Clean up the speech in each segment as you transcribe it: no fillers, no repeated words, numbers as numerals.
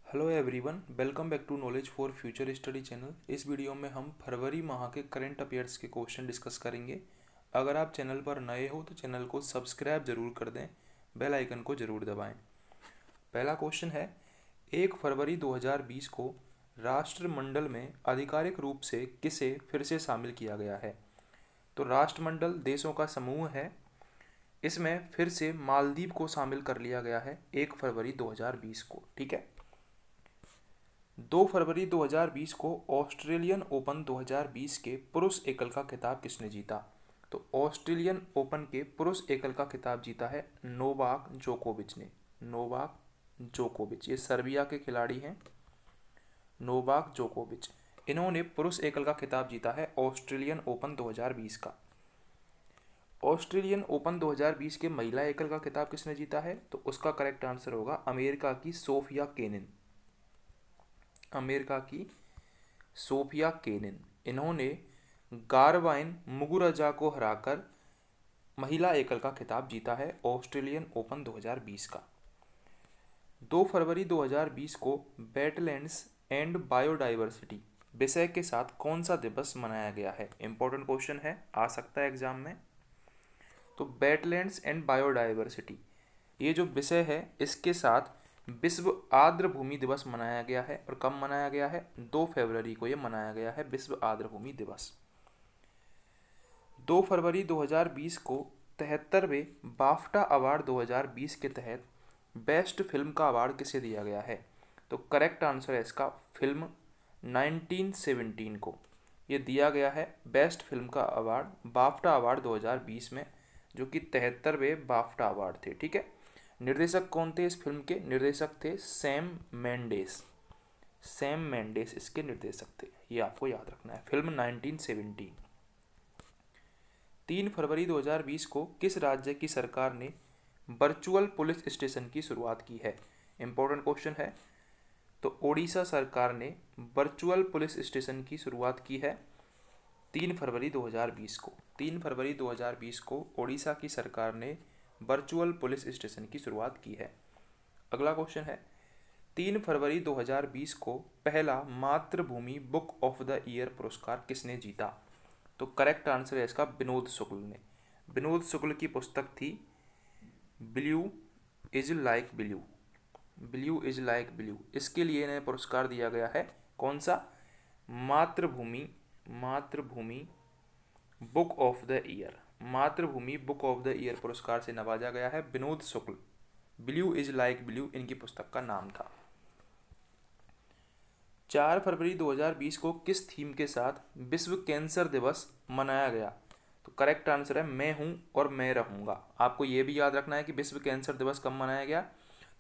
Hello everyone, welcome back to knowledge for future study channel. इस video में हम फरवरी माह के करंट अफेयर्स के क्वेश्चन डिस्कस करेंगे। अगर आप चैनल पर नए हो तो चैनल को सब्सक्राइब जरूर कर दें, बेल आइकन को जरूर दबाएं। पहला क्वेश्चन है, 1 फरवरी 2020 को राष्ट्रमंडल में आधिकारिक रूप से किसे फिर से शामिल किया गया है? तो राष्ट्रमंडल देशों का समूह है, इसमें फिर से मालदीव को शामिल कर लिया गया है 1 फरवरी 2020 को। ठीक है। 2 फरवरी 2020 को ऑस्ट्रेलियन ओपन 2020 के पुरुष एकल का खिताब किसने जीता? तो ऑस्ट्रेलियन ओपन के पुरुष एकल का खिताब जीता है नोवाक जोकोविच ने। नोवाक जोकोविच, ये सर्बिया के खिलाड़ी हैं, नोवाक जोकोविच। इन्होंने पुरुष एकल का खिताब जीता है ऑस्ट्रेलियन ओपन 2020 का। ऑस्ट्रेलियन ओपन 2020 के महिला एकल का खिताब किसने जीता है? तो उसका करेक्ट आंसर होगा अमेरिका की सोफिया केनिन। अमेरिका की सोफिया केनिन। इन्होंने गारवाइन मुगुरुजा को हराकर महिला एकल का खिताब जीता है ऑस्ट्रेलियन ओपन 2020 का। 2 फरवरी 2020 को वेटलैंड्स एंड बायोडाइवर्सिटी विषय के साथ कौन सा दिवस मनाया गया है? इंपॉर्टेंट क्वेश्चन है, आ सकता है एग्जाम में। तो वेटलैंड्स एंड बायोडाइवर्सिटी, ये जो विषय है इसके साथ विश्व आर्द्र भूमि दिवस मनाया गया है। और कब मनाया गया है? 2 फरवरी को ये मनाया गया है विश्व आर्द्र भूमि दिवस। 2 फरवरी 2020 को 73वें बाफ्टा अवार्ड 2020 के तहत बेस्ट फिल्म का अवार्ड किसे दिया गया है? तो करेक्ट आंसर है इसका फिल्म 1917 को ये दिया गया है बेस्ट फिल्म का अवार्ड बाफ्टा अवार्ड 2020 में, जो कि 73वें बाफ्टा अवार्ड थे। ठीक है। निर्देशक कौन थे इस फिल्म के? निर्देशक थे सैम मेंडेस। सैम मेंडेस इसके निर्देशक थे, ये आपको याद रखना है। फिल्म 1917। 3 फरवरी 2020 को किस राज्य की सरकार ने वर्चुअल पुलिस स्टेशन की शुरुआत की है? इंपॉर्टेंट क्वेश्चन है। तो ओडिशा सरकार ने वर्चुअल पुलिस स्टेशन की शुरुआत की है 3 फरवरी 2020 को। 3 फरवरी 2020 को ओडिशा की सरकार ने वर्चुअल पुलिस स्टेशन की शुरुआत की है। अगला क्वेश्चन है, 3 फरवरी 2020 को पहला मातृभूमि बुक ऑफ द ईयर पुरस्कार किसने जीता? तो करेक्ट आंसर है इसका विनोद शुक्ल ने। विनोद शुक्ल की पुस्तक थी blue is like blue. Blue is like blue, इसके लिए इन्हें पुरस्कार दिया गया है। कौन सा? मातृभूमि बुक ऑफ द ईयर। मातृभूमि बुक ऑफ द ईयर पुरस्कार से नवाजा गया है विनोद शुक्ल। ब्लू इज लाइक ब्लू इनकी पुस्तक का नाम था। 4 फरवरी 2020 को किस थीम के साथ विश्व कैंसर दिवस मनाया गया? तो करेक्ट आंसर है मैं हूं और मैं रहूंगा। आपको ये भी याद रखना है कि विश्व कैंसर दिवस कब मनाया गया।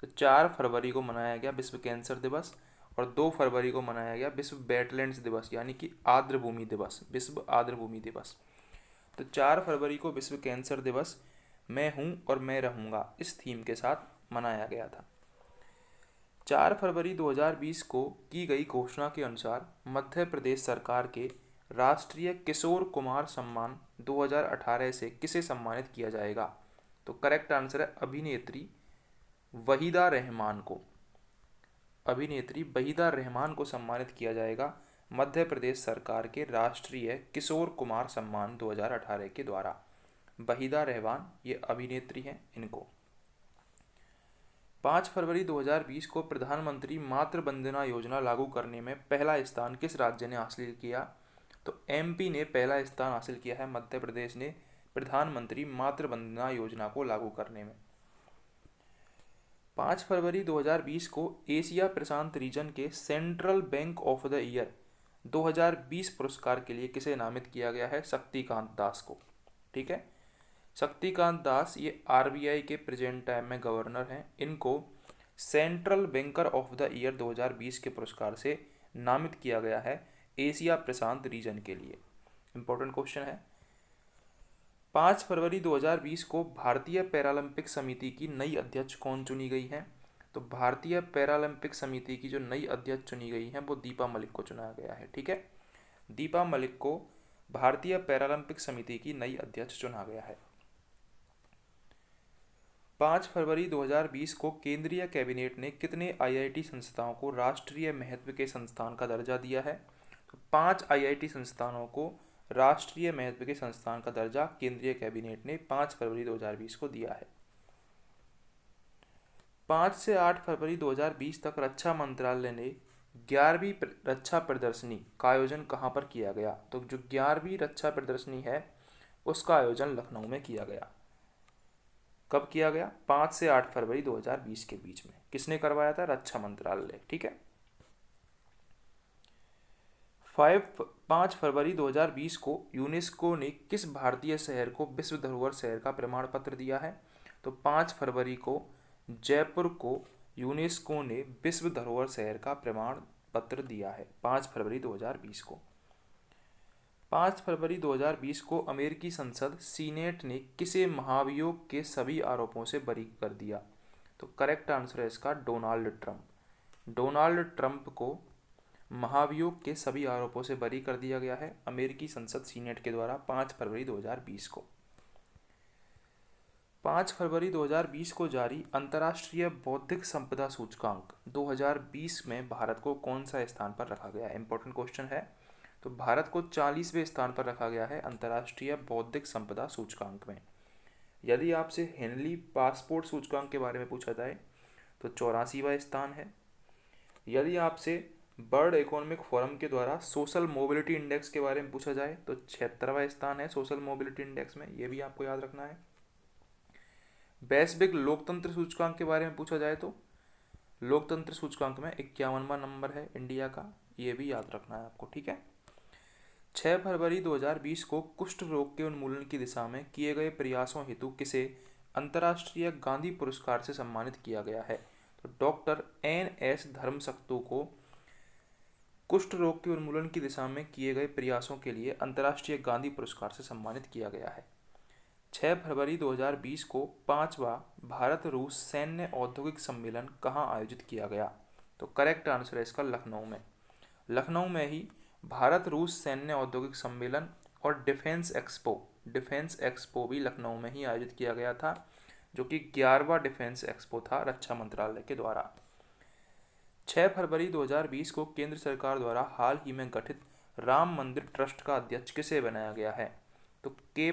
तो 4 फरवरी को मनाया गया विश्व कैंसर दिवस, और 2 फरवरी को मनाया गया विश्व वेटलैंड्स दिवस, यानी कि आर्द्र भूमि दिवस, विश्व आर्द्र भूमि दिवस। तो 4 फरवरी को विश्व कैंसर दिवस मैं हूं और मैं रहूंगा इस थीम के साथ मनाया गया था। 4 फरवरी 2020 को की गई घोषणा के अनुसार मध्य प्रदेश सरकार के राष्ट्रीय किशोर कुमार सम्मान 2018 से किसे सम्मानित किया जाएगा? तो करेक्ट आंसर है अभिनेत्री वहीदा रहमान को। अभिनेत्री वहीदा रहमान को सम्मानित किया जाएगा मध्य प्रदेश सरकार के राष्ट्रीय किशोर कुमार सम्मान 2018 के द्वारा। वहीदा रहमान ये अभिनेत्री हैं इनको। 5 फरवरी 2020 को प्रधानमंत्री मातृ वंदना योजना लागू करने में पहला स्थान किस राज्य ने हासिल किया? तो एमपी ने पहला स्थान हासिल किया है मध्य प्रदेश ने प्रधानमंत्री मातृ वंदना योजना को लागू करने में। 5 फरवरी 2020 को एशिया प्रशांत रीजन के central bank of the year 2020 पुरस्कार के लिए किसे नामित किया गया है? शक्तिकांत दास को। ठीक है। शक्तिकांत दास ये आरबीआई के प्रेजेंट टाइम में गवर्नर हैं। इनको central banker of the year 2020 के पुरस्कार से नामित किया गया है एशिया प्रशांत रीजन के लिए। इंपॉर्टेंट क्वेश्चन है। 5 फरवरी 2020 को भारतीय पैरालंपिक समिति की नई अध्यक्ष कौन चुनी गई है? तो भारतीय पैरालंपिक समिति की जो नई अध्यक्ष चुनी गई है वो दीपा मलिक को चुना गया है। ठीक है। दीपा मलिक को भारतीय पैरालंपिक समिति की नई अध्यक्ष चुना गया है। 5 फरवरी 2020 को केंद्रीय कैबिनेट ने कितने आईआईटी संस्थाओं को राष्ट्रीय महत्व के संस्थान का दर्जा दिया है? तो 5 आईआईटी संस्थानों को राष्ट्रीय महत्व के संस्थान का दर्जा केंद्रीय कैबिनेट ने 5 फरवरी 2020 को दिया है। 5 से 8 फरवरी 2020 तक रक्षा मंत्रालय ने 11वीं रक्षा प्रदर्शनी का आयोजन कहाँ पर किया गया? तो जो 11वीं रक्षा प्रदर्शनी है उसका आयोजन लखनऊ में किया गया। कब किया गया? 5 से 8 फरवरी 2020 के बीच में। किसने करवाया था? रक्षा मंत्रालय। ठीक है। 5 फरवरी 2020 को यूनेस्को ने किस भारतीय शहर को विश्व धरोहर शहर का प्रमाण पत्र दिया है? तो 5 फरवरी को जयपुर को यूनेस्को ने विश्व धरोहर शहर का प्रमाण पत्र दिया है। 5 फरवरी 2020 को। 5 फरवरी 2020 को अमेरिकी संसद सीनेट ने किसे महाभियोग के सभी आरोपों से बरी कर दिया? तो करेक्ट आंसर है इसका डोनाल्ड ट्रंप। डोनाल्ड ट्रंप को महाभियोग के सभी आरोपों से बरी कर दिया गया है अमेरिकी संसद सीनेट के द्वारा 5 फरवरी 2020 को। 5 फरवरी 2020 को जारी अंतर्राष्ट्रीय बौद्धिक संपदा सूचकांक 2020 में भारत को कौन सा स्थान पर रखा गया? इंपॉर्टेंट क्वेश्चन है। तो भारत को 40वें स्थान पर रखा गया है अंतर्राष्ट्रीय बौद्धिक संपदा सूचकांक में। यदि आपसे हेनली पासपोर्ट सूचकांक के बारे में पूछा जाए तो 84वां स्थान है। यदि आपसे वर्ल्ड इकोनॉमिक फोरम के द्वारा सोशल मोबिलिटी इंडेक्स के बारे में पूछा जाए तो 76वां स्थान है सोशल मोबिलिटी इंडेक्स में। ये भी आपको याद रखना है। वैश्विक लोकतंत्र सूचकांक के बारे में पूछा जाए तो लोकतंत्र सूचकांक में 51वां नंबर है इंडिया का। ये भी याद रखना है आपको। ठीक है। 6 फरवरी 2020 को कुष्ठ रोग के उन्मूलन की दिशा में किए गए प्रयासों हेतु किसे अंतर्राष्ट्रीय गांधी पुरस्कार से सम्मानित किया गया है? तो डॉक्टर NS धर्मसक्तु को कुष्ठ रोग के उन्मूलन की दिशा में किए गए प्रयासों के लिए अंतर्राष्ट्रीय गांधी पुरस्कार से सम्मानित किया गया है। 6 फरवरी 2020 को 5वां भारत रूस सैन्य औद्योगिक सम्मेलन कहाँ आयोजित किया गया? तो करेक्ट आंसर है इसका लखनऊ में। लखनऊ में ही भारत रूस सैन्य औद्योगिक सम्मेलन और डिफेंस एक्सपो भी लखनऊ में ही आयोजित किया गया था, जो कि 11वां डिफेंस एक्सपो था रक्षा मंत्रालय के द्वारा। 6 फरवरी 2020 को केंद्र सरकार द्वारा हाल ही में गठित राम मंदिर ट्रस्ट का अध्यक्ष किसे बनाया गया है? तो के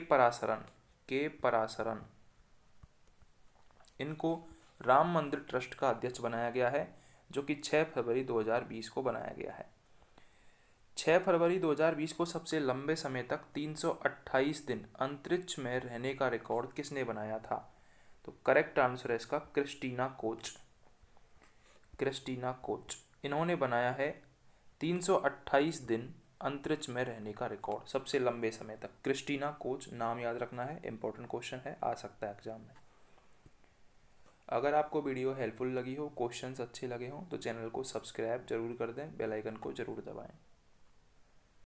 पराशरन इनको राम मंदिर ट्रस्ट का अध्यक्ष बनाया गया है, जो कि 6 फरवरी 2020 को बनाया गया है। 6 फरवरी 2020 को सबसे लंबे समय तक 328 दिन अंतरिक्ष में रहने का रिकॉर्ड किसने बनाया था? तो करेक्ट आंसर है इसका क्रिस्टीना कोच। इन्होंने बनाया है 328 दिन अंतरिक्ष में रहने का रिकॉर्ड सबसे लंबे समय तक। क्रिस्टीना कोच नाम याद रखना है। इंपॉर्टेंट क्वेश्चन है, आ सकता है एग्जाम में। अगर आपको वीडियो हेल्पफुल लगी हो, क्वेश्चंस अच्छे लगे हों तो चैनल को सब्सक्राइब जरूर कर दें, बेल आइकन को जरूर दबाएं।